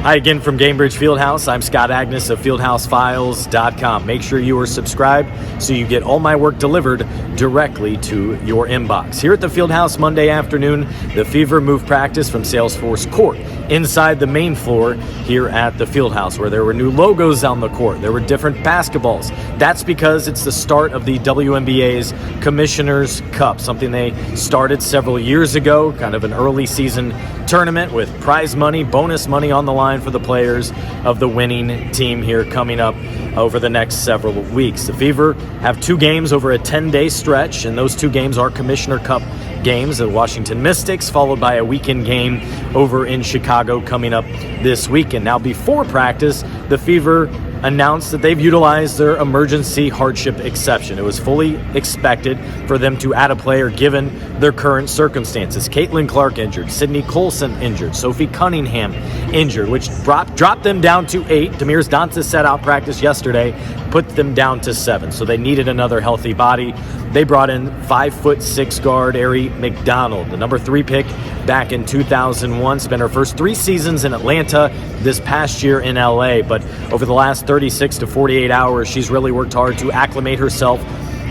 Hi again from Gainbridge Fieldhouse. I'm Scott Agness of FieldhouseFiles.com. Make sure you are subscribed so you get all my work delivered directly to your inbox. Here at the Fieldhouse Monday afternoon, the Fever moved practice from Salesforce Court inside the main floor here at the Fieldhouse, where there were new logos on the court. There were different basketballs. That's because it's the start of the WNBA's Commissioner's Cup, something they started several years ago, kind of an early season tournament with prize money, bonus money on the line for the players of the winning team here coming up over the next several weeks. The Fever have 2 games over a 10-day stretch, and those 2 games are Commissioner Cup games, the Washington Mystics, followed by a weekend game over in Chicago coming up this weekend. Now, before practice, the Fever announced that they've utilized their emergency hardship exception. It was fully expected for them to add a player given their current circumstances. Caitlin Clark injured, Sydney Colson injured, Sophie Cunningham injured, which dropped them down to 8. Demirs Dantas set out practice yesterday, put them down to 7. So they needed another healthy body. They brought in 5'6" guard Aari McDonald, the number 3 pick back in 2001. Spent her first 3 seasons in Atlanta, this past year in LA. But over the last 36 to 48 hours, she's really worked hard to acclimate herself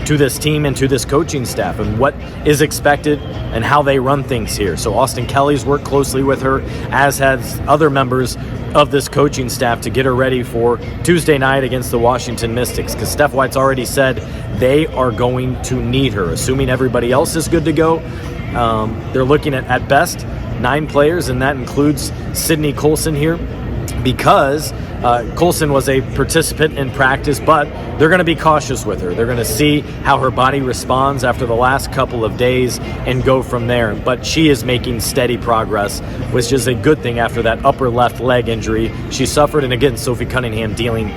to this team and to this coaching staff and what is expected and how they run things here. So Austin Kelly's worked closely with her, as has other members of this coaching staff, to get her ready for Tuesday night against the Washington Mystics, because Steph White's already said they are going to need her. Assuming everybody else is good to go, they're looking at best 9 players, and that includes Sydney Colson here, because Colson was a participant in practice, but they're going to be cautious with her. They're going to see how her body responds after the last couple of days and go from there. But she is making steady progress, which is a good thing after that upper left leg injury she suffered. And again, Sophie Cunningham dealing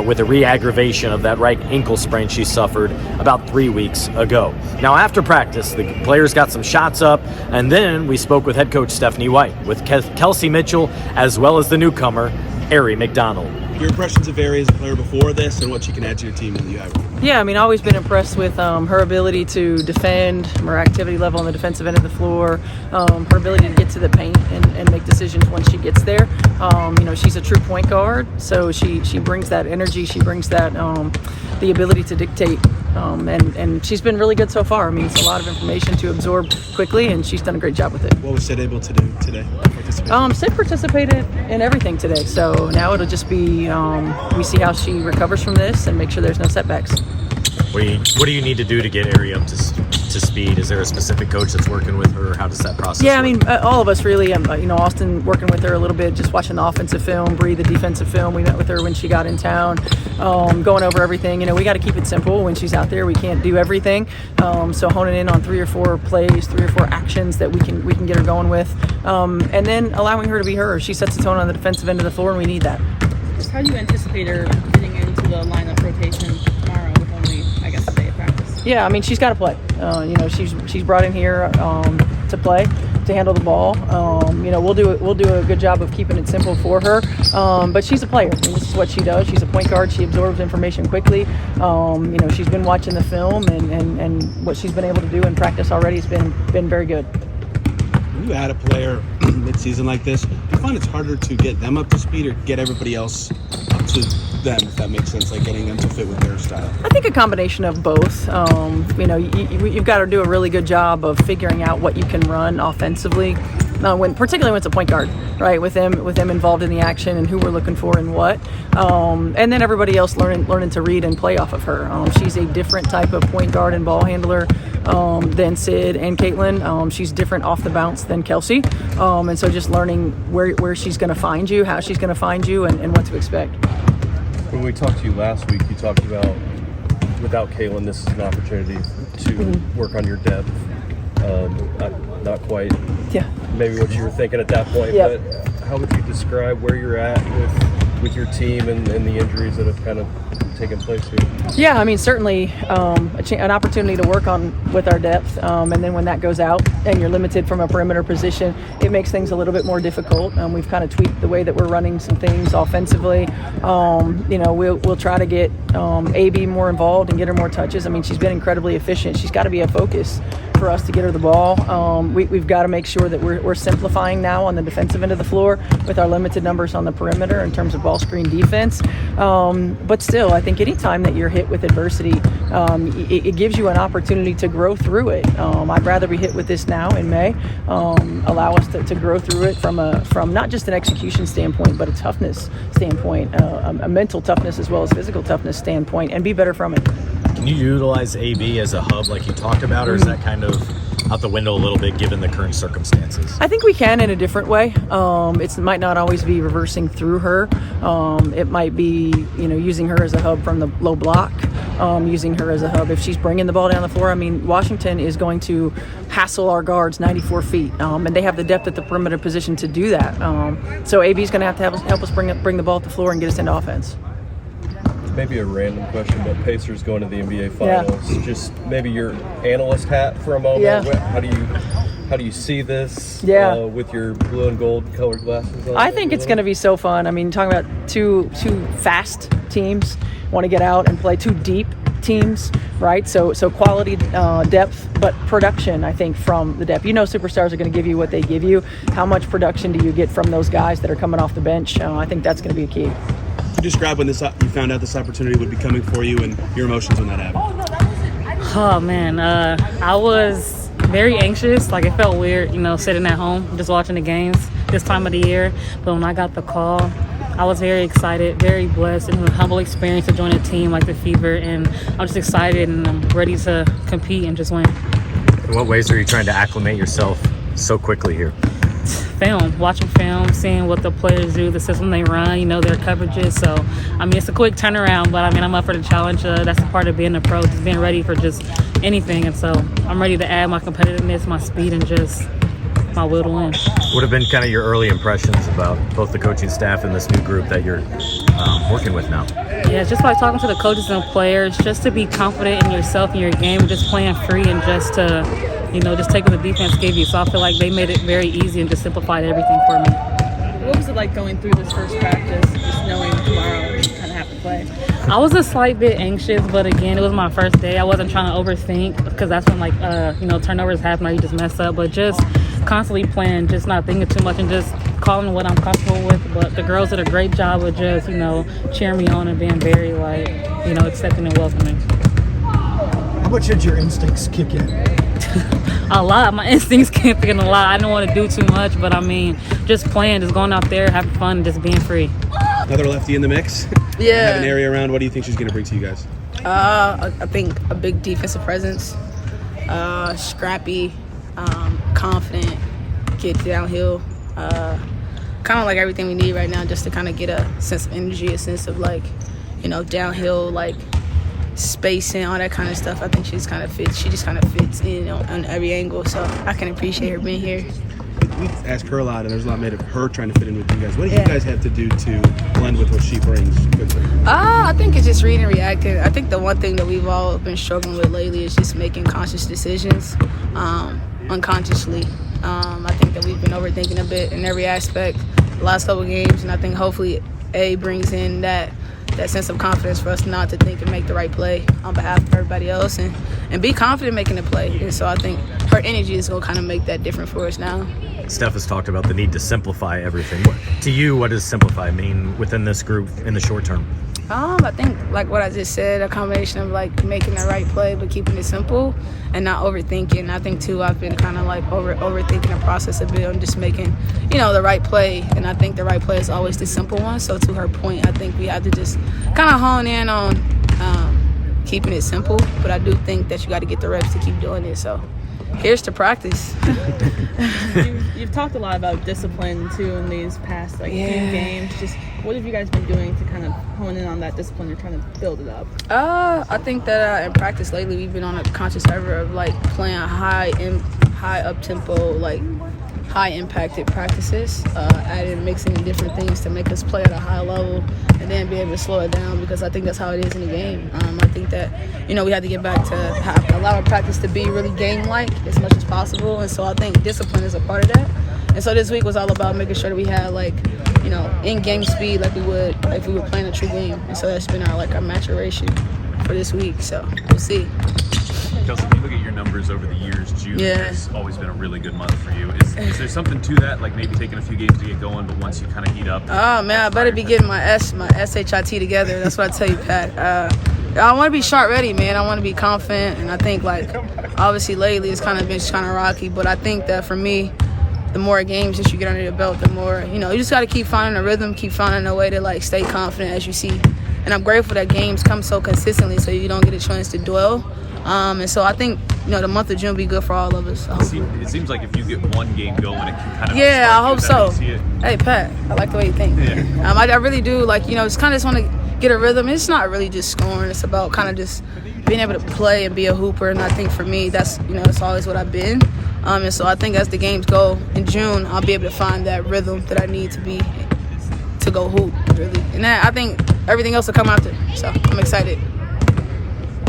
with a re-aggravation of that right ankle sprain she suffered about 3 weeks ago. Now, after practice, the players got some shots up, and then we spoke with head coach Stephanie White, with Kelsey Mitchell, as well as the newcomer, Aari McDonald. Your impressions of Aari as a player before this and what she can add to your team when you have her? Yeah, I mean, I've always been impressed with her ability to defend, her activity level on the defensive end of the floor, her ability to get to the paint and make decisions when she gets there. She's a true point guard, so she brings that energy, she brings that the ability to dictate, and she's been really good so far. I mean, it's a lot of information to absorb quickly, and she's done a great job with it. What was Sid able to do today? Sid participated in everything today, so now it'll just be we see how she recovers from this and make sure there's no setbacks. What do you need to do to get Aari up to speed? Is there a specific coach that's working with her? How does that process work? I mean, all of us really. Austin working with her a little bit, just watching the offensive film, Bree the defensive film. We met with her when she got in town, going over everything. We got to keep it simple when she's out there. We can't do everything, so honing in on 3 or 4 plays, 3 or 4 actions that we can get her going with, and then allowing her to be her. She sets the tone on the defensive end of the floor, and we need that. Just how do you anticipate her getting into the lineup rotation tomorrow with only, I guess, a day of practice? Yeah, I mean, she's got to play. She's brought in here to play, to handle the ball. We'll do a good job of keeping it simple for her. But she's a player. I mean, this is what she does. She's a point guard. She absorbs information quickly. She's been watching the film, and what she's been able to do in practice already has been very good. When you add a player mid-season like this, do you find it's harder to get them up to speed or get everybody else up to them, if that makes sense, like getting them to fit with their style? I think a combination of both. You've got to do a really good job of figuring out what you can run offensively, particularly when it's a point guard, right? With them involved in the action and who we're looking for and what, and then everybody else learning to read and play off of her. She's a different type of point guard and ball handler than Sid and Caitlin. She's different off the bounce than Kelsey, and so just learning where she's going to find you, how she's going to find you, and what to expect. When we talked to you last week, you talked about without Caitlin, this is an opportunity to work on your depth. Not quite maybe what you were thinking at that point, but how would you describe where you're at with your team and the injuries that have kind of taken place here? Yeah, I mean, certainly an opportunity to work with our depth, and then when that goes out and you're limited from a perimeter position, it makes things a little bit more difficult. We've kind of tweaked the way that we're running some things offensively. We'll try to get AB more involved and get her more touches. I mean, she's been incredibly efficient. She's got to be a focus for us to get her the ball. We've got to make sure that we're simplifying now on the defensive end of the floor with our limited numbers on the perimeter in terms of ball screen defense. But still, I think anytime that you're hit with adversity, it gives you an opportunity to grow through it. I'd rather be hit with this now in May, allow us to grow through it from not just an execution standpoint, but a toughness standpoint, a mental toughness as well as physical toughness standpoint, and be better from it. Can you utilize AB as a hub like you talked about, or is that kind of out the window a little bit given the current circumstances? I think we can in a different way. It might not always be reversing through her. It might be, using her as a hub from the low block, using her as a hub if she's bringing the ball down the floor. I mean, Washington is going to hassle our guards 94 feet, and they have the depth at the perimeter position to do that. So AB is going to have help us bring the ball to the floor and get us into offense. Maybe a random question, but Pacers going to the NBA Finals. Yeah. Just maybe your analyst hat for a moment. Yeah. How do you see this with your blue and gold colored glasses on? I think it's going to be so fun. I mean, talking about two fast teams want to get out and play, two deep teams, right? So quality, depth, but production, I think, from the depth. Superstars are going to give you what they give you. How much production do you get from those guys that are coming off the bench? I think that's going to be a key. Describe when you found out this opportunity would be coming for you and your emotions when that happened. Oh man, I was very anxious. Like, it felt weird, sitting at home just watching the games this time of the year. But when I got the call, I was very excited, very blessed, and a humble experience to join a team like the Fever. And I'm just excited and I'm ready to compete and just win. In what ways are you trying to acclimate yourself so quickly here? Watching film, seeing what the players do, the system they run, their coverages. So, it's a quick turnaround, but I'm up for the challenge. That's a part of being a pro, just being ready for just anything. And so I'm ready to add my competitiveness, my speed, and just my will to win. What have been kind of your early impressions about both the coaching staff and this new group that you're working with now? Yeah, just by talking to the coaches and players, just to be confident in yourself and your game, just playing free and just to, just take what the defense gave you. So I feel like they made it very easy and just simplified everything for me. What was it like going through this first practice, just knowing tomorrow you kind of have to play? I was a slight bit anxious, but again, it was my first day. I wasn't trying to overthink because that's when, turnovers happen or you just mess up. But just constantly playing, just not thinking too much and just calling what I'm comfortable with. But the girls did a great job of just, cheering me on and being very, accepting and welcoming. How much did your instincts kick in? A lot. My instincts kicked in a lot. I didn't want to do too much, but just playing, just going out there, having fun, and just being free. Another lefty in the mix. Yeah. Have an area around. What do you think she's going to bring to you guys? I think a big defensive presence, scrappy, confident, get downhill, kind of like everything we need right now, just to kind of get a sense of energy, a sense of downhill, spacing, all that kind of stuff. I think she just kind of fits in on every angle, so I can appreciate her being here. We ask her a lot, and there's a lot made of her trying to fit in with you guys. What do you guys have to do to blend with what she brings quickly? I think it's just reading and reacting. I think the one thing that we've all been struggling with lately is just making conscious decisions unconsciously. I think that we've been overthinking a bit in every aspect the last couple of games, and I think hopefully A brings in that sense of confidence for us not to think and make the right play on behalf of everybody else and be confident making the play. And so I think her energy is going to kind of make that different for us now. Steph has talked about the need to simplify everything. To you, what does simplify mean within this group in the short term? I think, like what I just said, a combination of making the right play but keeping it simple and not overthinking. I think too, I've been kind of overthinking the process a bit on just making, the right play. And I think the right play is always the simple one. So to her point, I think we have to just kind of hone in on keeping it simple. But I do think that you got to get the reps to keep doing it. So here's to practice. You've talked a lot about discipline too in these past few games. Just what have you guys been doing to kind of hone in on that discipline? You're trying to build it up. I think that in practice lately we've been on a conscious effort of playing high up tempo, high impacted practices, adding mixing different things to make us play at a high level and then be able to slow it down, because I think that's how it is in the game. I think that we have to get back to allowing practice to be really game-like as much as possible, and so I think discipline is a part of that. And so this week was all about making sure that we had in-game speed like we would if we were playing a true game, and so that's been our maturation for this week. So we'll see. Kelsey, when you look at your numbers over the years, June has always been a really good month for you. Is there something to that, like maybe taking a few games to get going, but once you kind of heat up? Oh, man, I better be getting my SHIT together. That's what I tell you, Pat. I want to be sharp ready, man. I want to be confident, and I think, like, obviously lately it's kind of been kind of rocky, but I think that for me, the more games that you get under your belt, the more, you just got to keep finding a rhythm, keep finding a way to, like, stay confident as you see. And I'm grateful that games come so consistently so you don't get a chance to dwell. And so I think, the month of June will be good for all of us. It seems like if you get one game going, it can kind of I hope so. See it. Hey, Pat, I like the way you think. Yeah. I really do. Like, just kind of just want to get a rhythm. It's not really just scoring. It's about kind of just being able to play and be a hooper. And I think for me, that's, that's always what I've been. And so I think as the games go in June, I'll be able to find that rhythm that I need to go hoop, really. And I think everything else will come after. So I'm excited.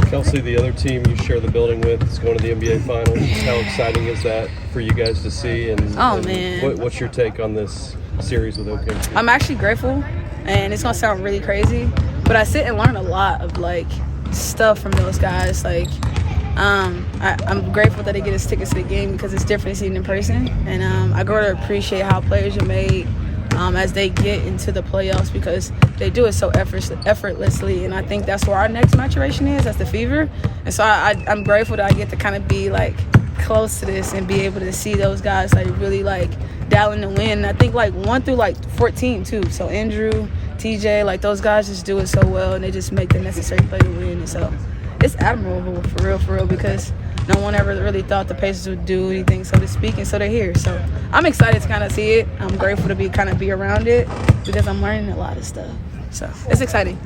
Kelsey, the other team you share the building with is going to the NBA Finals. How exciting is that for you guys to see? Man. What's your take on this series with OKC? I'm actually grateful, and it's going to sound really crazy, but I sit and learn a lot of, like, stuff from those guys. Like, I'm grateful that they get us tickets to the game because it's different seeing in person. And I grow to appreciate how players are made as they get into the playoffs because they do it so effortlessly. And I think that's where our next maturation is. That's the Fever. And so I'm grateful that I get to kind of be, like, close to this and be able to see those guys, like, really, like, dialing the win. And I think, like, 1 through, like, 14, too. So Andrew, TJ, like, those guys just do it so well, and they just make the necessary play to win. And so it's admirable for real, because no one ever really thought the Pacers would do anything, so to speak, and so they're here. So I'm excited to kind of see it. I'm grateful to be around it because I'm learning a lot of stuff. So it's exciting.